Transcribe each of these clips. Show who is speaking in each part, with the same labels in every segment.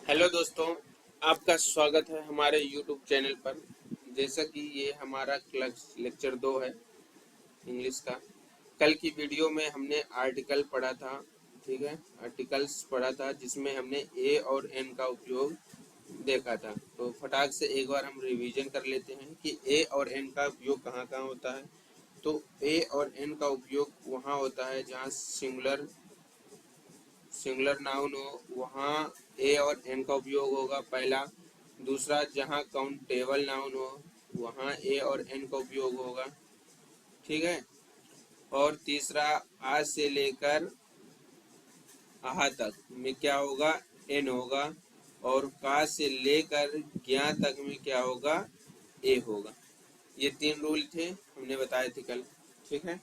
Speaker 1: Hello दोस्तों, आपका स्वागत है हमारे यूट्यूब चैनल पर। जैसा कि ये हमारा क्लास लेक्चर 2 है इंग्लिश का। कल की वीडियो में हमने आर्टिकल पढ़ा था, ठीक है, आर्टिकल्स पढ़ा था जिसमें हमने ए और एन का उपयोग देखा था। तो फटाक से एक बार हम रिवीजन कर लेते हैं कि ए और एन का उपयोग कहाँ कहाँ होता है। तो ए और एन का उपयोग वहाँ होता है जहाँ सिंगुलर नाउन हो, वहाँ ए और एन का उपयोग होगा पहला। दूसरा, जहाँ काउंटेबल नाउन हो वहाँ ए और एन का उपयोग होगा, ठीक है। और तीसरा, आज से लेकर आहा तक में क्या होगा, एन होगा। और का से लेकर ज्ञा तक में क्या होगा, ए होगा। ये 3 रूल थे, हमने बताए थे कल, ठीक है।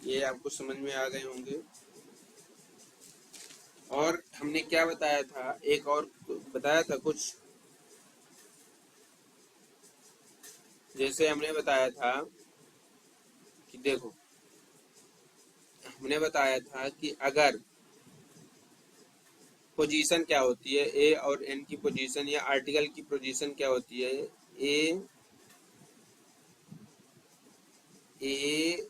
Speaker 1: ये आपको समझ में आ गए होंगे। और हमने क्या बताया था, एक और बताया था कुछ। जैसे हमने बताया था कि देखो, हमने बताया था कि अगर पोजीशन क्या होती है, ए और एन की पोजीशन या आर्टिकल की पोजीशन क्या होती है, ए ए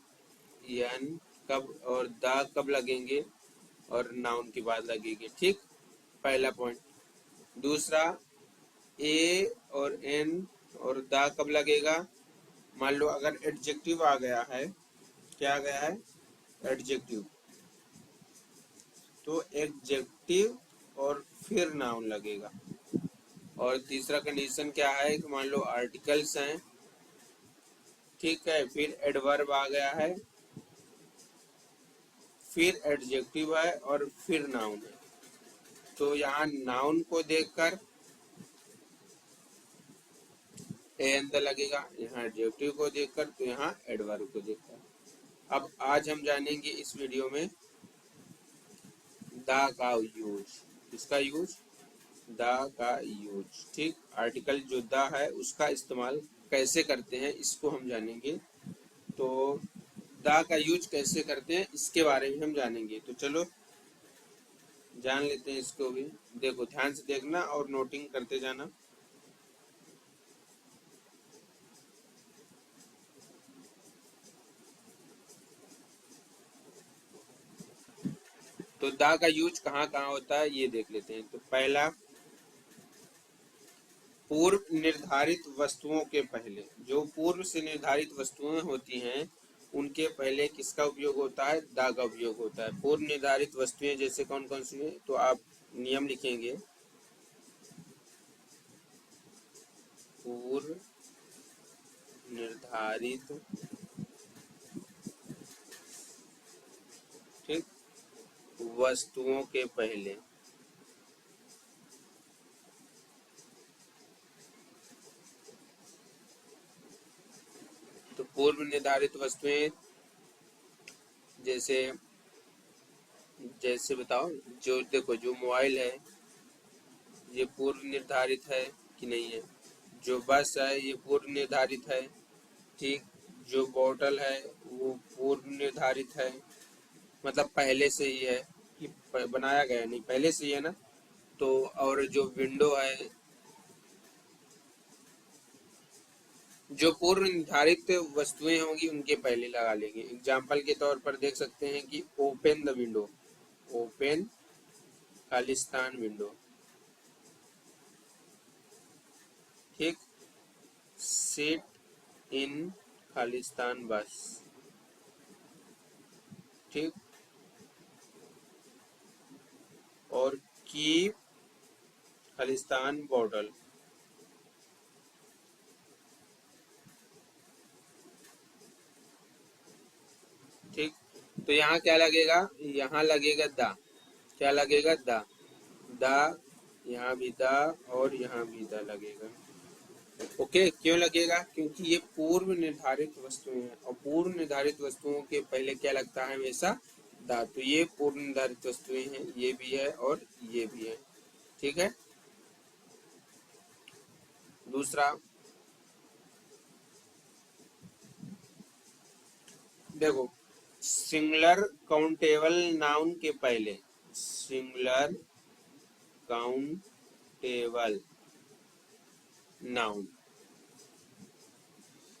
Speaker 1: एन कब और द कब लगेंगे और नाउन के बाद लगेंगे, ठीक। पहला पॉइंट। दूसरा, ए और एन और द कब लगेगा, मान लो अगर एडजेक्टिव आ गया है, क्या आ गया है, एडजेक्टिव, तो एडजेक्टिव और फिर नाउन लगेगा। और तीसरा कंडीशन क्या है कि मान लो आर्टिकल्स हैं, ठीक है, फिर एडवर्ब आ गया है, फिर एडजेक्टिव है और फिर नाउन है। तो यहाँ नाउन को देखकर एन लगेगा, यहाँ एडजेक्टिव को देखकर तो यहाँ एडवर्ब को देखकर। अब आज हम जानेंगे इस वीडियो में द का यूज, किसका यूज, द का यूज, ठीक। आर्टिकल जो द है उसका इस्तेमाल कैसे करते हैं इसको हम जानेंगे। तो द का यूज कैसे करते हैं इसके बारे में हम जानेंगे। तो चलो जान लेते हैं इसको भी। देखो, ध्यान से देखना और नोटिंग करते जाना। तो द का यूज कहाँ कहाँ होता है ये देख लेते हैं। तो पहला, पूर्व निर्धारित वस्तुओं के पहले, जो पूर्व से निर्धारित वस्तुएं होती हैं उनके पहले किसका उपयोग होता है, द का उपयोग होता है। पूर्व निर्धारित वस्तुएं जैसे कौन कौन सी है, तो आप नियम लिखेंगे, पूर्व निर्धारित, ठीक, वस्तुओं के पहले। तो पूर्व निर्धारित वस्तुएं जैसे जैसे बताओ, जो देखो, जो मोबाइल है ये पूर्व निर्धारित है कि नहीं है। जो बस है ये पूर्व निर्धारित है, ठीक। जो बोतल है वो पूर्व निर्धारित है, मतलब पहले से ही है, कि बनाया गया नहीं, पहले से ही है ना। तो और जो विंडो है, जो पूर्व निर्धारित वस्तुएं होंगी उनके पहले लगा लेंगे। एग्जाम्पल के तौर पर देख सकते हैं कि open the window, open Khalistan window, ठीक। सीट इन खालिस्तान बस, ठीक। और कीप खालिस्तान बॉटल, ठीक। तो यहाँ क्या लगेगा, यहाँ लगेगा द, क्या लगेगा, द, यहाँ भी द और यहाँ भी द लगेगा। ओके, क्यों लगेगा, क्योंकि ये पूर्व निर्धारित वस्तुएं हैं और पूर्व निर्धारित वस्तुओं के पहले क्या लगता है, हमेशा द। तो ये पूर्व निर्धारित वस्तुएं हैं, ये भी है और ये भी है, ठीक है। दूसरा, देखो, सिंगुलर काउंटेबल नाउन के पहले, सिंगुलर काउंटेबल नाउन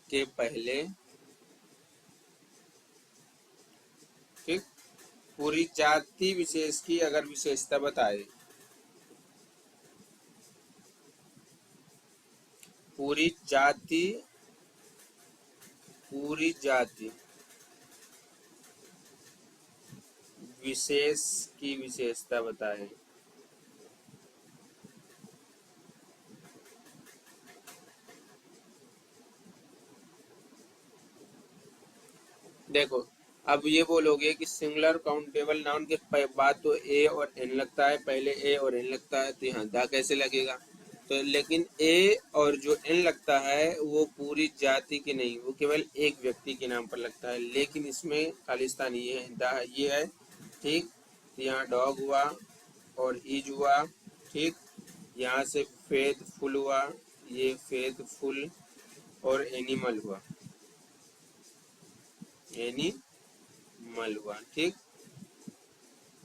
Speaker 1: के पहले, ठीक, पूरी जाति विशेष की अगर विशेषता बताए, पूरी जाति विशेष की विशेषता बताए। देखो अब ये बोलोगे कि सिंगुलर काउंटेबल नाउन के बाद तो ए और एन लगता है, पहले ए और एन लगता है, तो यहाँ दा कैसे लगेगा? तो लेकिन ए और जो एन लगता है वो पूरी जाति की नहीं, वो केवल एक व्यक्ति के नाम पर लगता है। लेकिन इसमें खालिस्तान ये है, दा ये है, ठीक। तो यहाँ डॉग हुआ और इज हुआ, ठीक। यहाँ से फेथफुल हुआ, ये फेथफुल, और एनिमल हुआ, एनिमल हुआ, ठीक।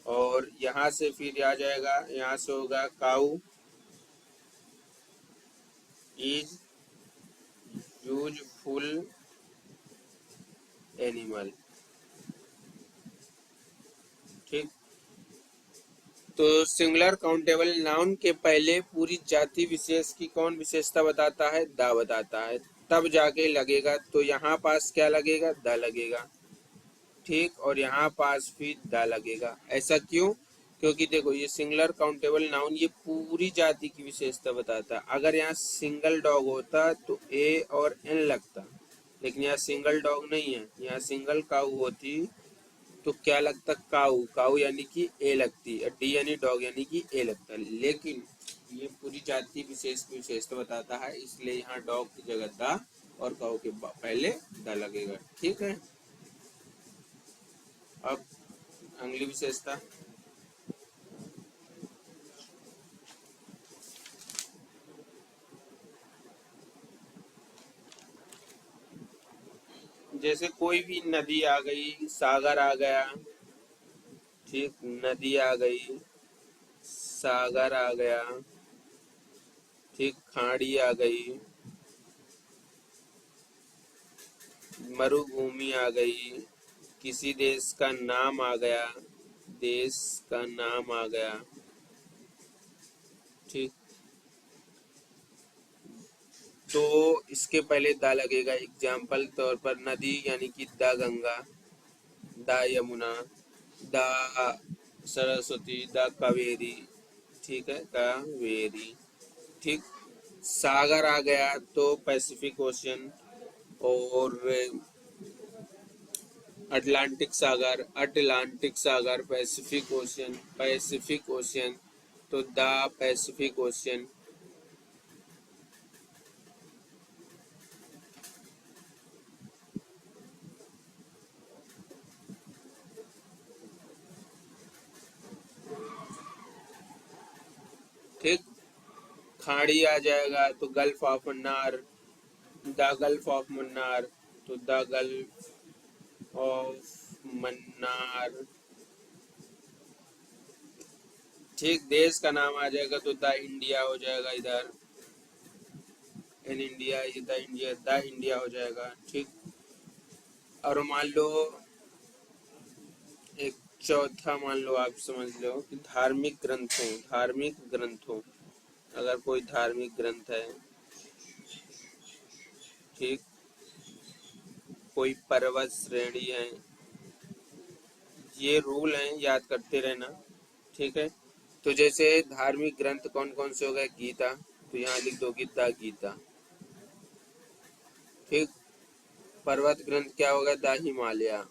Speaker 1: और यहाँ से फिर आ जाएगा, यहाँ से होगा काऊ, इज यूजफुल एनिमल, ठीक। तो सिंगुलर काउंटेबल नाउन के पहले पूरी जाति विशेष की कौन विशेषता बताता है? दा बताता है, तब जाके लगेगा। तो यहाँ पास क्या लगेगा? दा लगेगा, ठीक। और यहाँ पास फिर दा लगेगा। ऐसा क्यों? क्योंकि देखो ये सिंगुलर काउंटेबल नाउन ये पूरी जाति की विशेषता बताता है। अगर यहाँ सिंगल डॉग होता तो ए और एन लगता, लेकिन यहाँ सिंगल डॉग नहीं है, यहाँ सिंगल काऊ होती तो क्या लगता? काऊ, काऊ यानी कि ए लगती, डी यानी डॉग यानी कि ए लगता। लेकिन ये पूरी जाति विशेष की विशेषता बताता है, इसलिए यहाँ डॉग की जगह दा और काऊ के पहले दा लगेगा, ठीक है। अब अगली विशेषता, जैसे कोई भी नदी आ गई, सागर आ गया, ठीक, नदी आ गई, सागर आ गया, ठीक, खाड़ी आ गई, मरुभूमि आ गई, किसी देश का नाम आ गया, देश का नाम आ गया, ठीक। तो इसके पहले दा लगेगा। एग्जाम्पल तौर पर नदी यानी कि दा गंगा, दा यमुना, दा सरस्वती, दा कावेरी, ठीक है, कावेरी, ठीक। सागर आ गया तो पैसिफिक ओशियन, और अटलांटिक सागर, पैसिफिक ओशियन, पैसिफिक ओशियन, तो द पैसिफिक ओशियन, ठीक। खाड़ी आ जाएगा तो gulf of Mannar, the gulf of Mannar, तो द गल्फ ऑफ मन्नार, ठीक। देश का नाम आ जाएगा तो द इंडिया हो जाएगा, इधर इन इंडिया, ये द इंडिया हो जाएगा, ठीक। और मान लो एक चौथा, मान लो आप समझ लो कि धार्मिक ग्रंथों, अगर कोई धार्मिक ग्रंथ है, ठीक, कोई पर्वत श्रेणी है, ये रूल हैं, याद करते रहना, ठीक है। तो जैसे धार्मिक ग्रंथ कौन कौन से हो गए? गीता, तो यहाँ लिख दो गीता, गीता, ठीक। पर्वत ग्रंथ क्या होगा? द हिमालय,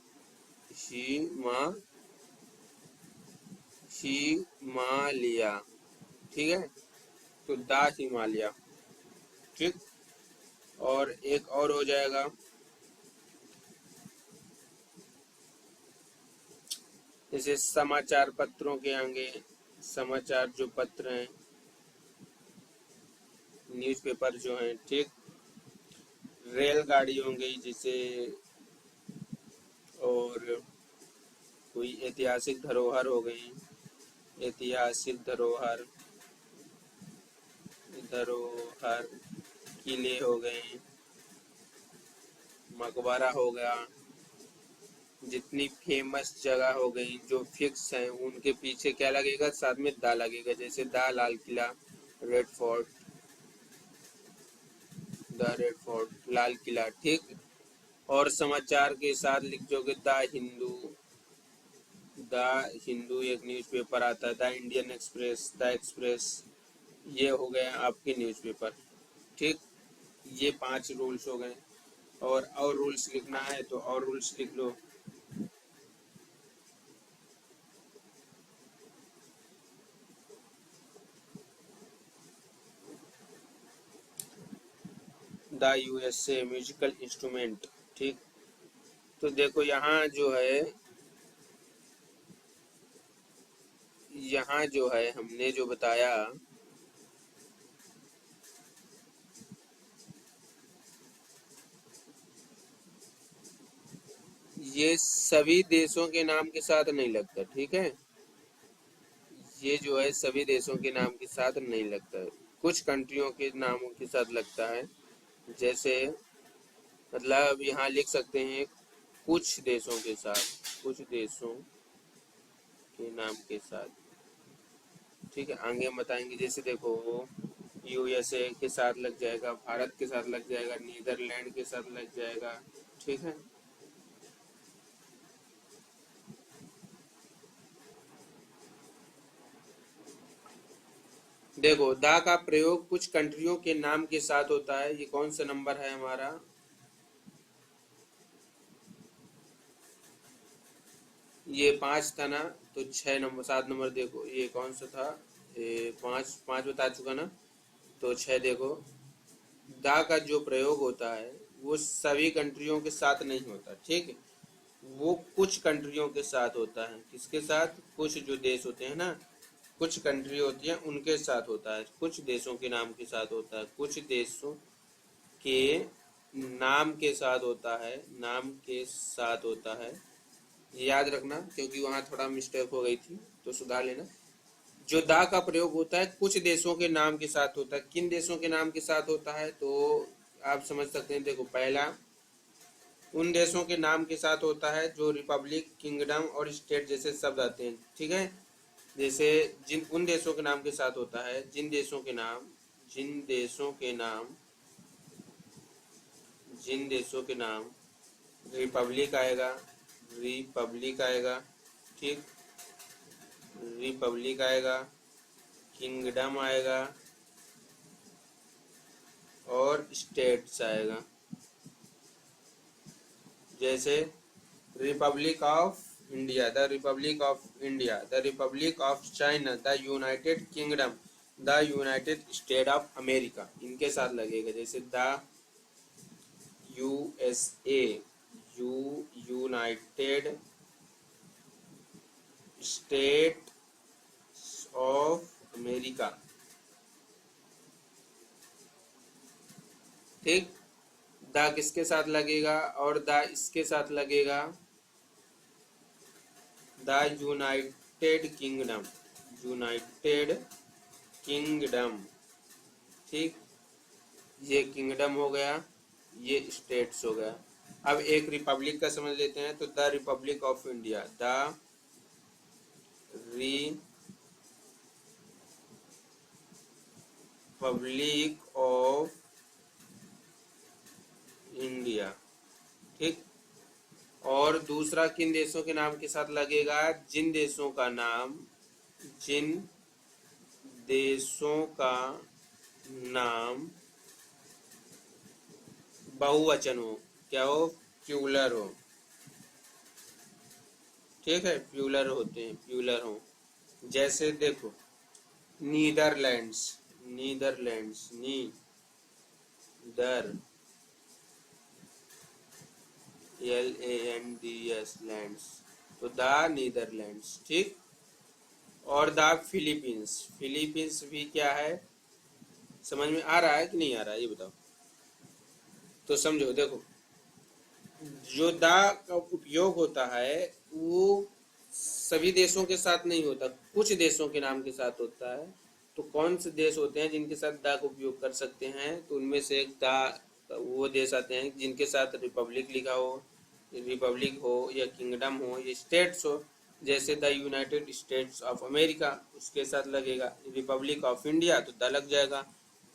Speaker 1: हिमालय, ठीक है, तो द हिमालय, ठीक। और एक और हो जाएगा, जैसे समाचार पत्रों के आगे, समाचार जो पत्र हैं, न्यूज़पेपर जो हैं, ठीक। रेलगाड़ी हो गई जैसे, और कोई ऐतिहासिक धरोहर हो गई, ऐतिहासिक धरोहर, धरोहर, किले हो गए, मकबरा हो गया, जितनी फेमस जगह हो गई जो फिक्स है उनके पीछे क्या लगेगा, साथ में दा लगेगा। जैसे दा Lal Qila, red fort, the red fort, Lal Qila, ठीक। और समाचार के साथ लिख दोगे द हिंदू, द हिंदू एक न्यूज़पेपर आता है, the Indian express, the express, ये हो गए आपके न्यूज़पेपर, ठीक। ये 5 रूल्स हो गए। और रूल्स लिखना है तो और रूल्स लिख लो। द यूएसए म्यूजिकल इंस्ट्रूमेंट, ठीक। तो देखो यहाँ जो है हमने जो बताया, ये सभी देशों के नाम के साथ नहीं लगता, ठीक है। ये जो है सभी देशों के नाम के साथ नहीं लगता है, कुछ कंट्रियों के नामों के साथ लगता है। जैसे मतलब यहाँ लिख सकते हैं कुछ देशों के साथ, कुछ देशों के नाम के साथ, ठीक है। आगे हम बताएंगे। जैसे देखो यूएसए के साथ लग जाएगा, भारत के साथ लग जाएगा, नीदरलैंड के साथ लग जाएगा, ठीक है। देखो दा का प्रयोग कुछ कंट्रियों के नाम के साथ होता है। ये कौन सा नंबर है हमारा, ये 5 था ना, तो 6 नंबर 7 नंबर देखो ये कौन सा था, ये 5 5 बता चुका ना, तो 6 देखो। दा का जो प्रयोग होता है वो सभी कंट्रियों के साथ नहीं होता, ठीक है। वो कुछ कंट्रियों के साथ होता है। किसके साथ, कुछ जो देश होते हैं ना, कुछ कंट्री होती है उनके साथ होता है, कुछ देशों के नाम के साथ होता है, कुछ देशों के नाम के साथ होता है, नाम के साथ होता है। याद रखना क्योंकि वहाँ थोड़ा मिस्टेक हो गई थी तो सुधार लेना। जो दा का प्रयोग होता है कुछ देशों के नाम के साथ होता है। किन देशों के नाम के साथ होता है तो आप समझ सकते हैं। देखो पहला उन देशों के नाम के साथ होता है जो रिपब्लिक, किंगडम और स्टेट जैसे शब्द आते हैं, ठीक है। जैसे जिन उन देशों के नाम के साथ होता है जिन देशों के नाम रिपब्लिक आएगा, रिपब्लिक आएगा, ठीक, रिपब्लिक आएगा, किंगडम आएगा और स्टेट्स आएगा। जैसे Republic of India, the Republic of India, the Republic of China, the United kingdom, the United state of America, इनके साथ लगेगा। जैसे the USA, United state of America, ठीक। द किसके साथ लगेगा और द इसके साथ लगेगा, the United kingdom, United kingdom, ठीक। ये किंगडम हो गया, ये स्टेट्स हो गया। अब एक रिपब्लिक का समझ लेते हैं। तो the Republic of India, the Republic of India, ठीक। और दूसरा किन देशों के नाम के साथ लगेगा, जिन देशों का नाम बहुवचन हो, क्या हो, प्यूलर हो, ठीक है। प्यूलर होते हैं, प्यूलर हो। जैसे देखो Netherlands, Netherlands, neither LANDS lands, तो द नीदरलैंड्स, ठीक। और द फिलीपींस, फिलीपींस भी क्या है, समझ में आ रहा है कि नहीं आ रहा है ये बताओ। तो समझो देखो जो द का उपयोग होता है वो सभी देशों के साथ नहीं होता, कुछ देशों के नाम के साथ होता है। तो कौन से देश होते हैं जिनके साथ दा का उपयोग कर सकते हैं? तो उनमें से एक दा वो देश आते हैं जिनके साथ रिपब्लिक लिखा हो, रिपब्लिक हो या किंगडम हो या स्टेट्स हो, जैसे the United states of America, उसके साथ लगेगा। रिपब्लिक ऑफ इंडिया तो द लग जाएगा,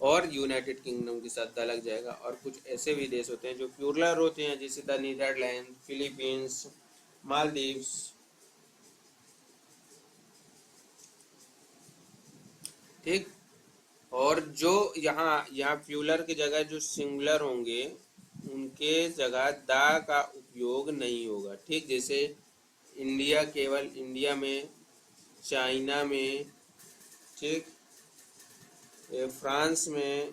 Speaker 1: और यूनाइटेड किंगडम के साथ द लग जाएगा। और कुछ ऐसे भी देश होते हैं जो प्लूरल होते हैं, जैसे द नीदरलैंड, फिलीपींस, मालदीव्स। ठीक। और जो यहाँ यहाँ प्लूरल की जगह जो सिंगुलर होंगे उनके जगह दा का उपयोग नहीं होगा। ठीक, जैसे इंडिया केवल इंडिया में, चाइना में, ठीक, फ्रांस में,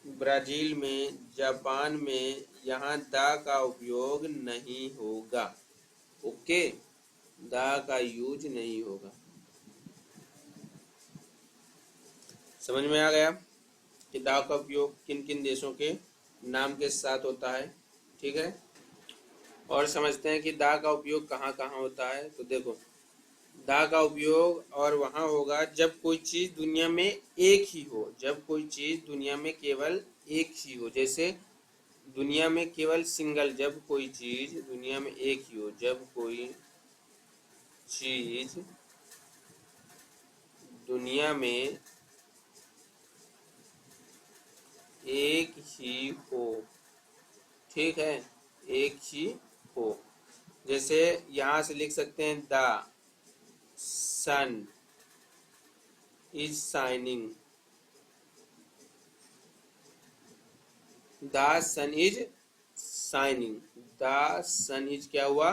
Speaker 1: ब्राज़ील में, जापान में, यहाँ दा का उपयोग नहीं होगा। ओके, दा का यूज नहीं होगा। समझ में आ गया कि दा का उपयोग किन किन देशों के नाम के साथ होता है। ठीक है, और समझते हैं कि दा का उपयोग कहाँ कहाँ होता है। तो देखो, दा का उपयोग और वहाँ होगा जब कोई चीज़ दुनिया में एक ही हो, जब कोई चीज़ दुनिया में केवल एक ही हो। जैसे दुनिया में केवल सिंगल, जब कोई चीज़ दुनिया में एक ही हो, जब कोई चीज़ दुनिया में एक ही हो। ठीक है, एक ही हो। जैसे यहाँ से लिख सकते हैं the sun is shining, the sun is shining, the sun is क्या हुआ?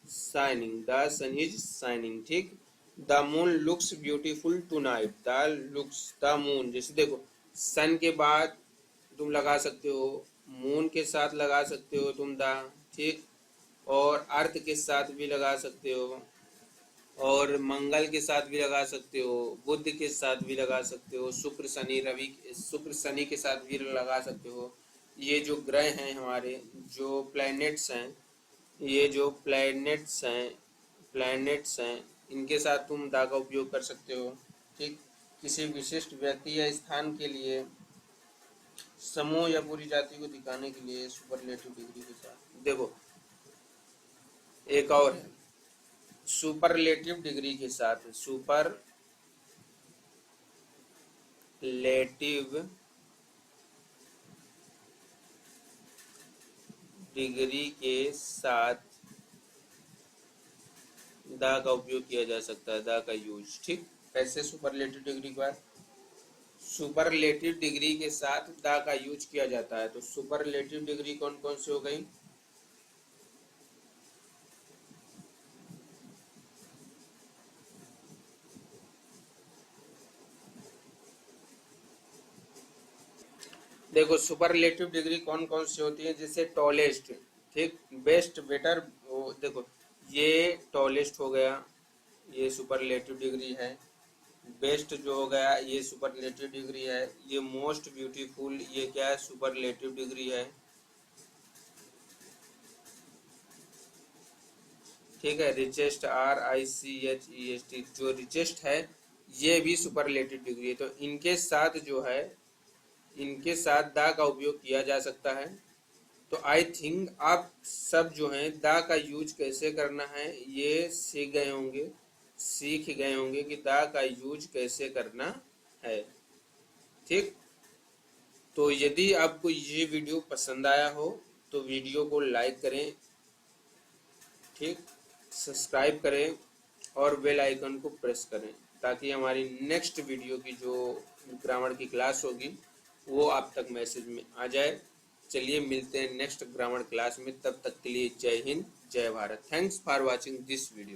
Speaker 1: Shining, the sun is shining. ठीक, the moon looks beautiful tonight, the looks, the moon. जैसे देखो, सन के बाद तुम लगा सकते हो, मून के साथ लगा सकते हो तुम दा, ठीक, और अर्थ के साथ भी लगा सकते हो, और मंगल के साथ भी लगा सकते हो, बुध के साथ भी लगा सकते हो, शुक्र शनि रवि, शुक्र शनि के साथ भी लगा सकते हो। ये जो ग्रह हैं हमारे, जो प्लैनेट्स हैं, ये जो प्लैनेट्स हैं, इनके साथ तुम दा का उपयोग कर सकते हो। ठीक, किसी विशिष्ट व्यक्ति या स्थान के लिए, समूह या पूरी जाति को दिखाने के लिए सुपरलेटिव डिग्री के साथ। देखो, एक और है सुपरलेटिव डिग्री के साथ, सुपरलेटिव डिग्री के साथ दा का उपयोग किया जा सकता है, दा का यूज। ठीक, कैसे? सुपरलेटिव डिग्री के बाद, सुपरलेटिव डिग्री के साथ दा का यूज किया जाता है। तो सुपरलेटिव डिग्री कौन कौन सी हो गई? देखो, सुपरलेटिव डिग्री कौन कौन सी होती है? जैसे टॉलेस्ट, ठीक, बेस्ट, बेटर। देखो, ये टॉलेस्ट हो गया, ये सुपरलेटिव डिग्री है। बेस्ट जो हो गया, ये सुपरलेटिव डिग्री है। ये मोस्ट ब्यूटीफुल, ये क्या है? सुपरलेटिव डिग्री है। ठीक है, रिचेस्ट, RICHEST, जो रिचेस्ट है ये भी सुपरलेटिव डिग्री है। तो इनके साथ जो है, इनके साथ दा का उपयोग किया जा सकता है। तो आई थिंक आप सब जो हैं दा का यूज कैसे करना है ये सीख गए होंगे कि दा का यूज कैसे करना है। ठीक, तो यदि आपको ये वीडियो पसंद आया हो तो वीडियो को लाइक करें, ठीक, सब्सक्राइब करें और बेल आइकन को प्रेस करें, ताकि हमारी नेक्स्ट वीडियो की जो ग्रामर की क्लास होगी वो आप तक मैसेज में आ जाए। चलिए मिलते हैं नेक्स्ट ग्रामर क्लास में, तब तक के लिए जय हिंद, जय Bharat. Thanks for watching this video.